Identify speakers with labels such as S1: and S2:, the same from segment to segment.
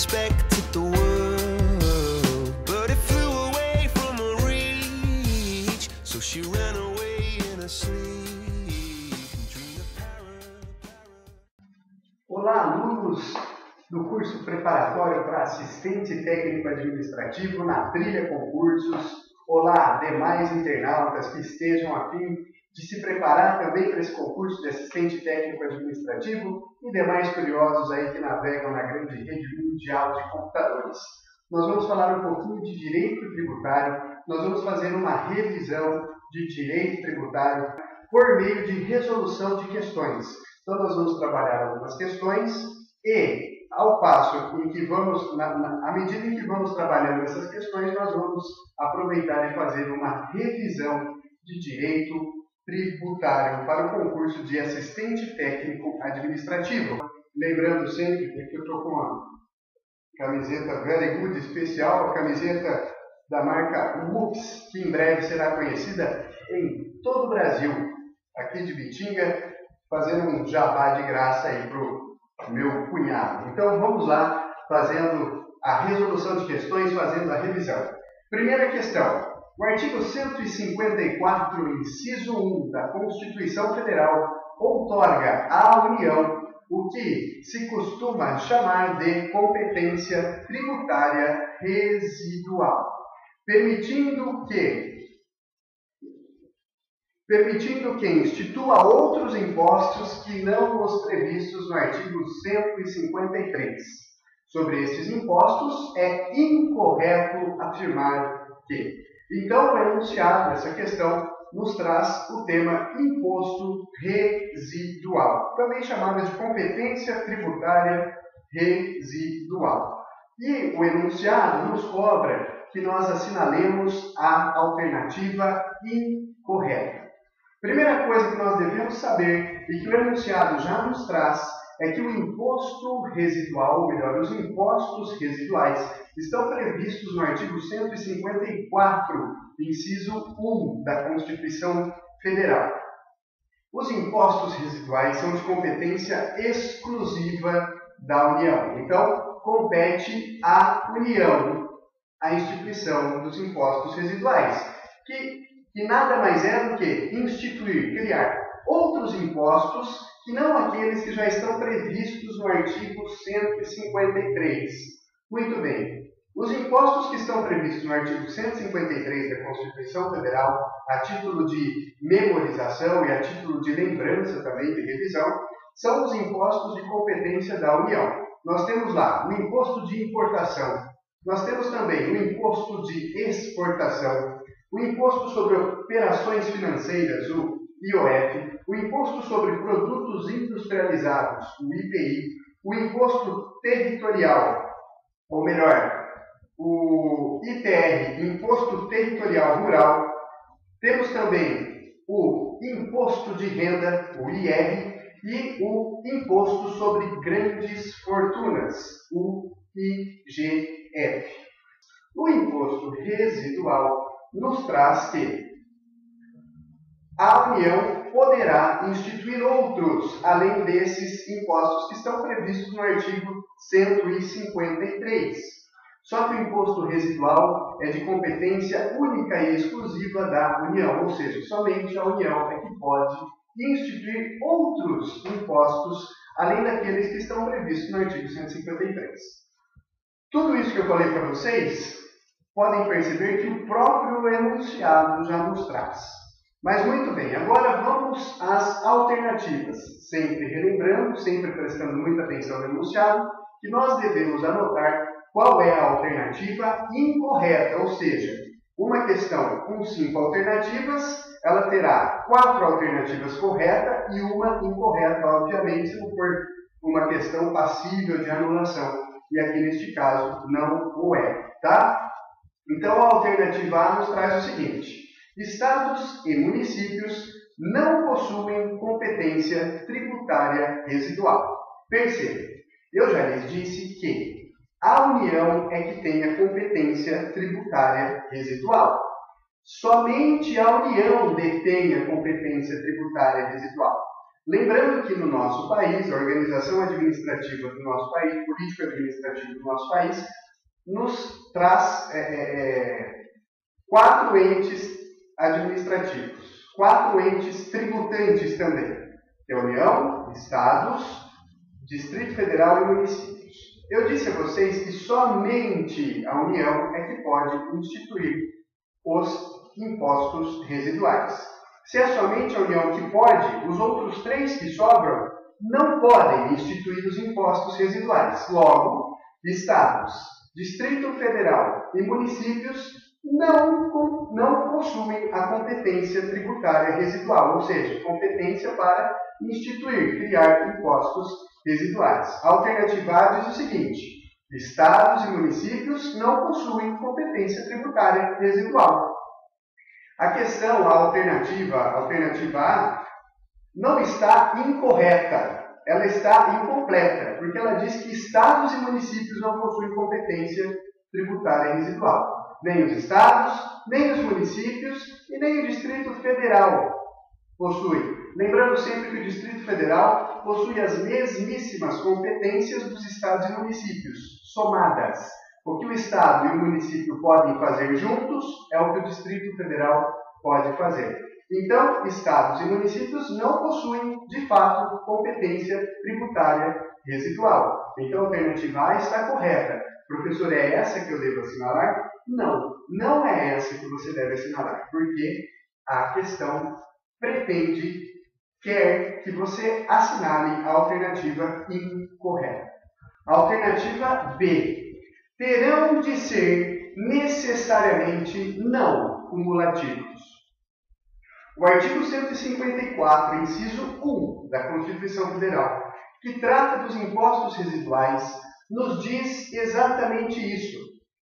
S1: respected the world, but it flew away from her reach, so she ran away in her sleep and dreamed of
S2: Olá, alunos do curso preparatório para assistente técnico administrativo na Trilha Concursos. Olá, demais internautas que estejam a fim de se preparar também para esse concurso de assistente técnico administrativo e demais curiosos aí que navegam na grande rede mundial de computadores. Nós vamos falar um pouquinho de direito tributário, nós vamos fazer uma revisão de direito tributário por meio de resolução de questões. Então nós vamos trabalhar algumas questões e, ao passo em que vamos, à medida em que vamos trabalhando essas questões, nós vamos aproveitar e fazer uma revisão de direito tributário para o concurso de assistente técnico administrativo. Lembrando sempre que eu estou com uma camiseta Very Good especial, a camiseta da marca Lux, que em breve será conhecida em todo o Brasil, aqui de Bitinga, fazendo um jabá de graça aí para o meu cunhado. Então vamos lá, fazendo a resolução de questões, fazendo a revisão. Primeira questão. O artigo 154, inciso 1 da Constituição Federal outorga à União o que se costuma chamar de competência tributária residual, permitindo que institua outros impostos que não os previstos no artigo 153. Sobre estes impostos, é incorreto afirmar que. Então, o enunciado dessa questão nos traz o tema imposto residual, também chamado de competência tributária residual. E o enunciado nos cobra que nós assinalemos a alternativa incorreta. Primeira coisa que nós devemos saber e que o enunciado já nos traz é que o imposto residual, ou melhor, os impostos residuais, estão previstos no artigo 154, inciso 1 da Constituição Federal. Os impostos residuais são de competência exclusiva da União. Então, compete à União a instituição dos impostos residuais, que nada mais é do que instituir, criar outros impostos que não aqueles que já estão previstos no artigo 153. Muito bem. Os impostos que estão previstos no artigo 153 da Constituição Federal, a título de memorização e a título de lembrança também de revisão, são os impostos de competência da União. Nós temos lá o imposto de importação, nós temos também o imposto de exportação, o imposto sobre operações financeiras, o IOF, o imposto sobre produtos industrializados, o IPI, o imposto territorial, ou melhor, o ITR, Imposto Territorial Rural. Temos também o Imposto de Renda, o IR, e o Imposto sobre Grandes Fortunas, o IGF. O imposto residual nos traz que a União poderá instituir outros, além desses impostos que estão previstos no artigo 153. Só que o imposto residual é de competência única e exclusiva da União, ou seja, somente a União é que pode instituir outros impostos, além daqueles que estão previstos no artigo 153. Tudo isso que eu falei para vocês, podem perceber que o próprio enunciado já nos traz. Mas muito bem, agora vamos às alternativas. Sempre relembrando, sempre prestando muita atenção no enunciado, que nós devemos anotar qual é a alternativa incorreta, ou seja, uma questão com 5 alternativas, ela terá 4 alternativas corretas e uma incorreta, obviamente, se for uma questão passível de anulação. E aqui, neste caso, não o é, tá? Então, a alternativa A nos traz o seguinte: estados e municípios não possuem competência tributária residual. Perceba, eu já lhes disse que a União é que tem a competência tributária residual. Somente a União detém a competência tributária residual. Lembrando que no nosso país, a organização administrativa do nosso país, político-administrativo do nosso país, nos traz 4 entes administrativos, 4 entes tributantes também, que é a União, Estados, Distrito Federal e municípios. Eu disse a vocês que somente a União é que pode instituir os impostos residuais. Se é somente a União que pode, os outros 3 que sobram não podem instituir os impostos residuais. Logo, Estados, Distrito Federal e municípios não possuem a competência tributária residual, ou seja, competência para instituir, criar impostos residuais. A alternativa A diz o seguinte: Estados e municípios não possuem competência tributária residual. A questão, a alternativa A, não está incorreta, ela está incompleta, porque ela diz que estados e municípios não possuem competência tributária residual. Nem os estados, nem os municípios e nem o Distrito Federal possuem. Lembrando sempre que o Distrito Federal possui as mesmíssimas competências dos estados e municípios, somadas. O que o Estado e o município podem fazer juntos é o que o Distrito Federal pode fazer. Então, Estados e municípios não possuem, de fato, competência tributária residual. Então, a alternativa A está correta. Professor, é essa que eu devo assinalar? Não, não é essa que você deve assinalar, porque a questão quer que você assinale a alternativa incorreta. A alternativa B. Terão de ser necessariamente não cumulativos. O artigo 154, inciso 1 da Constituição Federal, que trata dos impostos residuais, nos diz exatamente isso,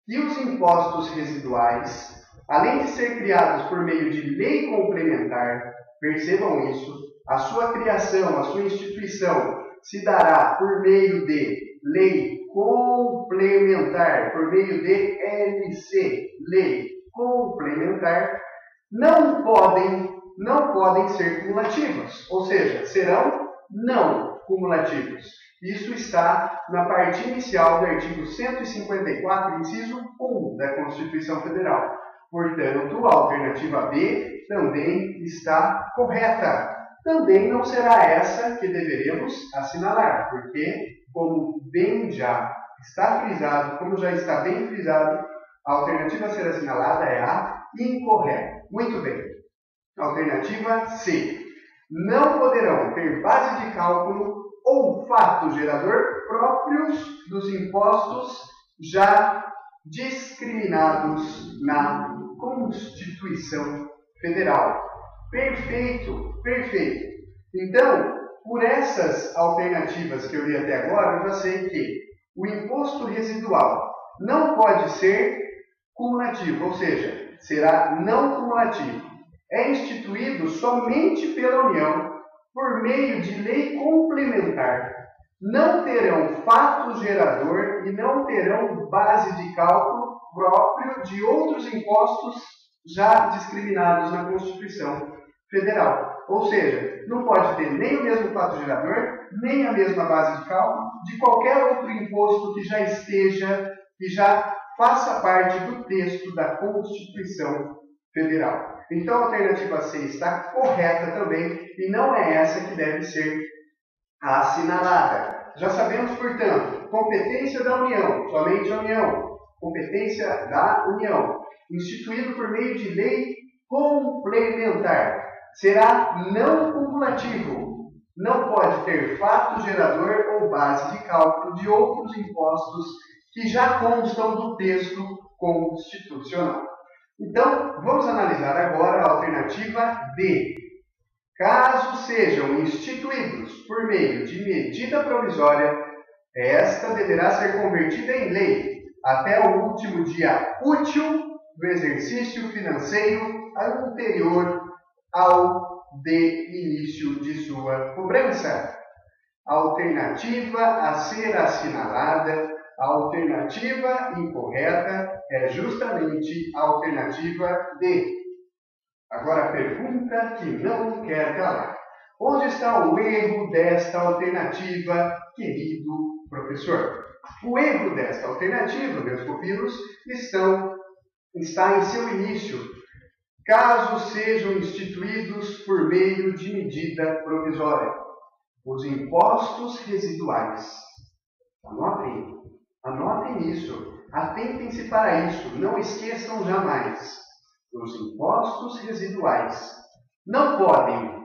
S2: que os impostos residuais, além de ser criados por meio de lei complementar, percebam isso, a sua criação, a sua instituição se dará por meio de lei complementar, por meio de LC, lei complementar, não podem ser cumulativas, ou seja, serão não cumulativos. Isso está na parte inicial do artigo 154, inciso 1 da Constituição Federal. Portanto, a alternativa B também está correta. Também não será essa que deveremos assinalar, porque, como bem já está frisado, como já está bem frisado, a alternativa a ser assinalada é a incorreta. Muito bem. Alternativa C. Não poderão ter base de cálculo ou fato gerador próprios dos impostos já discriminados na Constituição Federal. Perfeito. Então, por essas alternativas que eu li até agora, eu já sei que o imposto residual não pode ser cumulativo, ou seja, será não cumulativo. É instituído somente pela União por meio de lei complementar. Não terão fato gerador e não terão base de cálculo próprio de outros impostos já discriminados na Constituição Federal. Ou seja, não pode ter nem o mesmo fato gerador, nem a mesma base de cálculo de qualquer outro imposto que já faça parte do texto da Constituição Federal. Então, a alternativa C está correta também e não é essa que deve ser assinalada. Já sabemos, portanto, competência da União, somente a União, competência da União, instituído por meio de lei complementar, será não cumulativo, não pode ter fato gerador ou base de cálculo de outros impostos que já constam do texto constitucional. Então, vamos analisar agora a alternativa D. Caso sejam instituídos por meio de medida provisória, esta deverá ser convertida em lei até o último dia útil do exercício financeiro anterior ao de início de sua cobrança. A alternativa a ser assinalada, a alternativa incorreta, é justamente a alternativa D. Agora a pergunta que não quer calar. Onde está o erro desta alternativa, querido professor? O erro desta alternativa, meus pupilos, está em seu início, caso sejam instituídos por meio de medida provisória os impostos residuais. Anotem isso, atentem-se para isso, não esqueçam jamais. Os impostos residuais não podem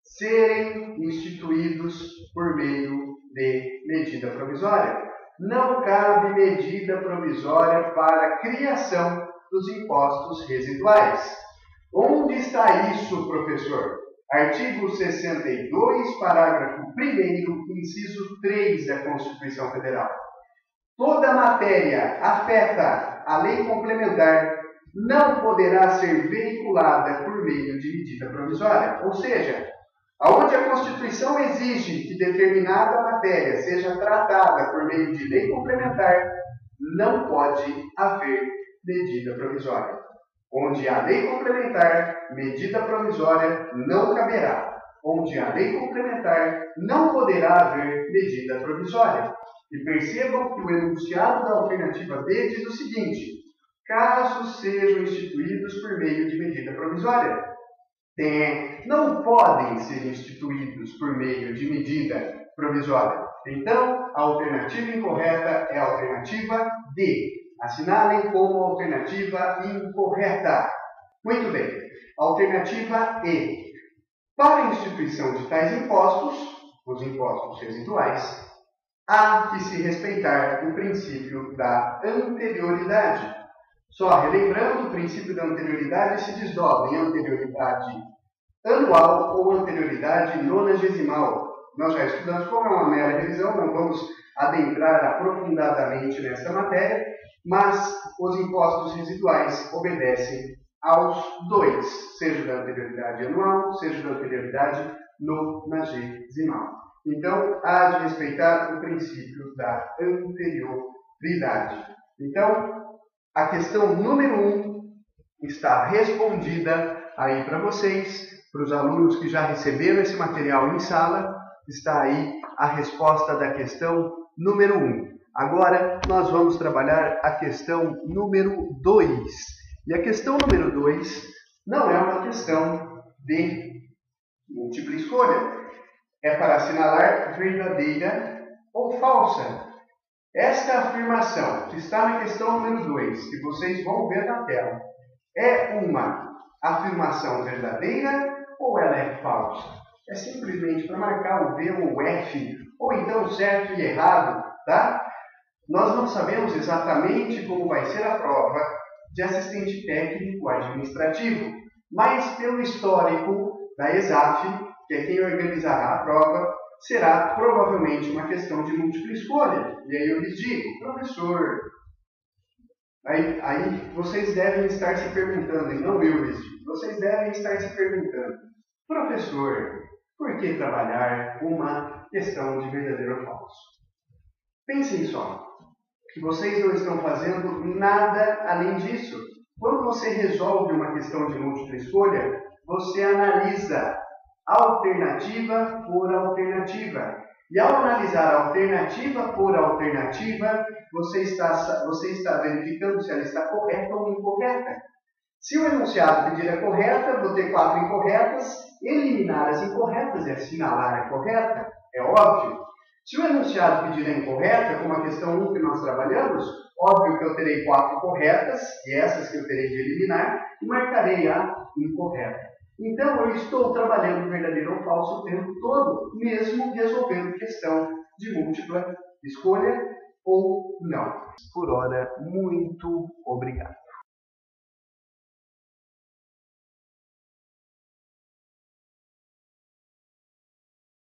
S2: serem instituídos por meio de medida provisória. Não cabe medida provisória para a criação dos impostos residuais. Onde está isso, professor? Artigo 62, parágrafo 1º, inciso 3 da Constituição Federal. Toda matéria afeta a lei complementar não poderá ser veiculada por meio de medida provisória. Ou seja, aonde a Constituição exige que determinada matéria seja tratada por meio de lei complementar, não pode haver medida provisória. Onde há lei complementar, medida provisória não caberá. Onde há lei complementar, não poderá haver medida provisória. E percebam que o enunciado da alternativa B diz o seguinte: caso sejam instituídos por meio de medida provisória. Não podem ser instituídos por meio de medida provisória. Então, a alternativa incorreta é a alternativa D. Assinalem como alternativa incorreta. Muito bem. Alternativa E. Para a instituição de tais impostos, os impostos residuais, há que se respeitar o princípio da anterioridade. Só relembrando, o princípio da anterioridade se desdobra em anterioridade anual ou anterioridade nonagesimal. Nós já estudamos, como é uma mera revisão, não vamos adentrar aprofundadamente nessa matéria, mas os impostos residuais obedecem aos dois, seja da anterioridade anual, seja da anterioridade nonagesimal. Então, há de respeitar o princípio da anterioridade. Então, a questão número 1 está respondida aí para vocês, para os alunos que já receberam esse material em sala, está aí a resposta da questão número 1. Agora, nós vamos trabalhar a questão número 2. E a questão número 2 não é uma questão de múltipla escolha. É para assinalar verdadeira ou falsa. Esta afirmação, que está na questão número 2, que vocês vão ver na tela, é uma afirmação verdadeira ou ela é falsa? É simplesmente para marcar o V ou o F, ou então certo e errado, tá? Nós não sabemos exatamente como vai ser a prova de assistente técnico administrativo, mas pelo histórico da ESAF, que é quem organizará a prova, será provavelmente uma questão de múltipla escolha. E aí eu lhes digo, professor, aí vocês devem estar se perguntando, e não eu lhes digo, vocês devem estar se perguntando, professor, por que trabalhar uma questão de verdadeiro ou falso? Pensem só, que vocês não estão fazendo nada além disso. Quando você resolve uma questão de múltipla escolha, você analisa alternativa por alternativa. E ao analisar alternativa por alternativa, você está verificando se ela está correta ou incorreta. Se o enunciado pedir a correta, vou ter 4 incorretas, eliminar as incorretas e assinalar a correta, é óbvio. Se o enunciado pedir a incorreta, como a questão 1 que nós trabalhamos, óbvio que eu terei 4 corretas, e essas que eu terei de eliminar, e marcarei a incorreta. Então, eu estou trabalhando verdadeiro ou falso o tempo todo, mesmo resolvendo questão de múltipla escolha ou não. Por hora, muito obrigado.